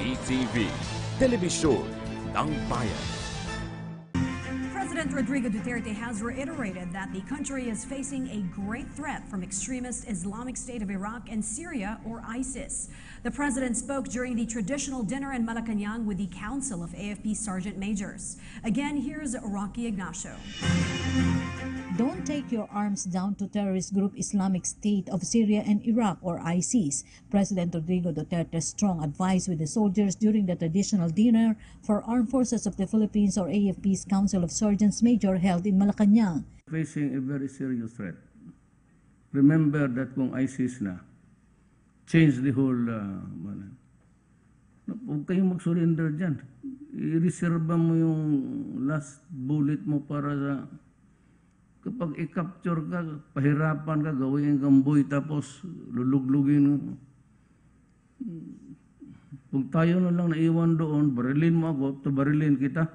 PTV, Telebisyon ng Bayan. President Rodrigo Duterte has reiterated that the country is facing a great threat from extremist Islamic State of Iraq and Syria, or ISIS. The president spoke during the traditional dinner in Malacanang with the Council of AFP Sergeant Majors. Again, here's Rocky Ignacio. Don't take your arms down to terrorist group Islamic State of Syria and Iraq, or ISIS. President Rodrigo Duterte's strong advice with the soldiers during the traditional dinner for Armed Forces of the Philippines, or AFP's Council of Sergeants Major held in Malacanang. Facing a very serious threat. Remember that kung ISIS na, change the whole, huwag kayong mag-surrender dyan. I-reserve mo yung last bullet mo para sa, kapag i-capture ka, pahirapan ka, gawin kang gamboy, tapos luluglugin. Kung tayo na lang naiwan doon, barilin mo ako, barilin kita.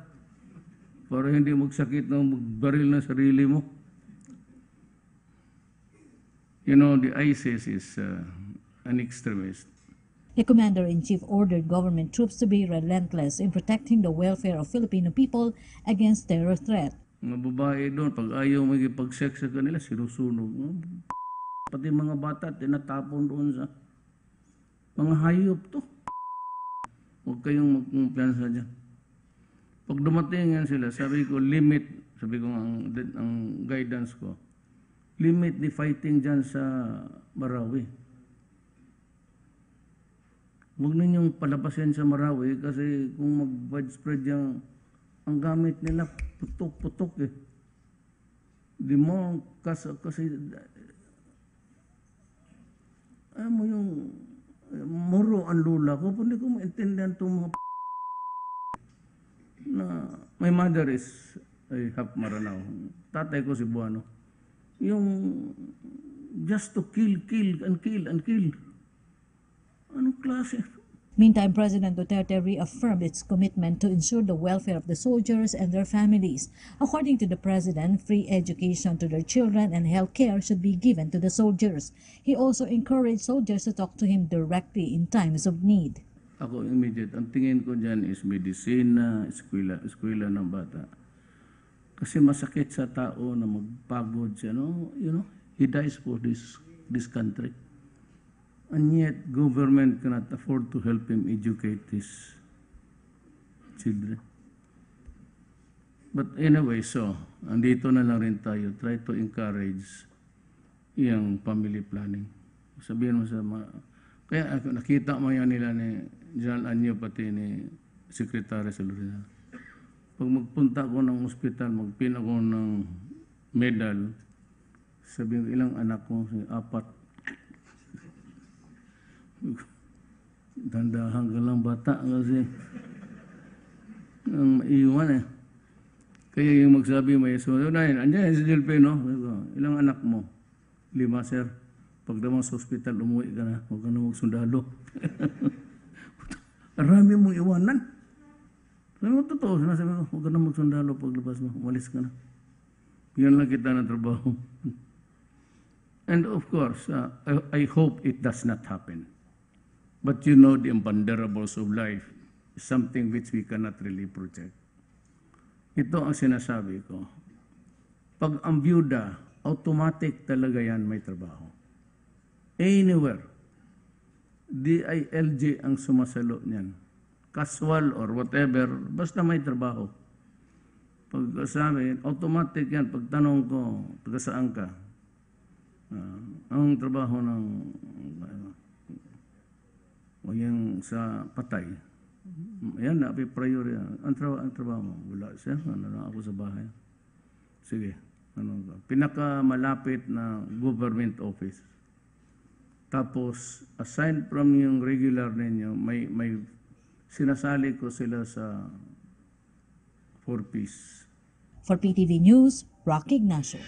Para hindi magsakit ng magbaril na sarili mo. You know, the ISIS is an extremist. The Commander-in-Chief ordered government troops to be relentless in protecting the welfare of Filipino people against terror threat. Mga babae doon, pag ayaw magipag-sex sa kanila, sinusunog. Pati mga bata, tinatapon doon sa mga hayop to. Huwag kayong magkumpiyansa dyan. Pag dumating yan sila, sabi ko, limit, sabi ko ang guidance ko, limit the fighting dyan sa Marawi. Huwag ninyong palabasin sa Marawi kasi kung mag-widespread yung ang gamit nila, putok-putok eh. Di mo, kasi alam mo yung muro ang lula ko, hindi ko maintindihan itong mga na my mother is half Maranao. Tatay ko si Buano. Yung just to kill and kill. Anong klase? Meantime, President Duterte reaffirmed its commitment to ensure the welfare of the soldiers and their families. According to the president, free education to their children and health care should be given to the soldiers. He also encouraged soldiers to talk to him directly in times of need. Ako immediate, ang tingin ko dyan is medisina, eskwela ng bata. Kasi masakit sa tao na magpagod siya, no? You know, he dies for this country. And yet, government cannot afford to help him educate his children. But anyway, so, andito na lang rin tayo. Try to encourage yung family planning. Sabihin mo sa mga, kaya nakita mo yan nila ni General Anyo, pati ni Secretary Salurina. Pag magpunta ko ng ospital, magpin ako ng medal, sabihin ko, ilang anak ko? 4. Dandahan ka lang bata kasi ang maiwan eh. Kaya yung magsabi may sunod, andyan si Delpino, ilang anak mo? 5, sir. Pag naman sa ospital, umuwi ka na, huwag ka na magsundalo. Arami mong iwanan. Sabi mo, totoo, sinasabi ko, huwag ka na magsundalo paglabas mo, umalis ka na. Yan lang kita ng trabaho. And of course, I hope it does not happen. But you know, the imponderables of life is something which we cannot really project. Ito ang sinasabi ko. Pag ang byuda, automatic talaga yan may trabaho. Anywhere. DILG ang sumasalo niyan. Casual or whatever, basta may trabaho. Pag sabi, automatic yan. Pag tanong ko, taga saan ka? Ang trabaho ng o yung sa patay. Ayan na, priority. Ang trabaho mo, wala siya. Ano na ako sa bahay. Sige. Pinakamalapit na government office. Tapos, aside from yung regular ninyo, may sinasali ko sila sa 4-piece. For PTV News, Rocky Ignacio.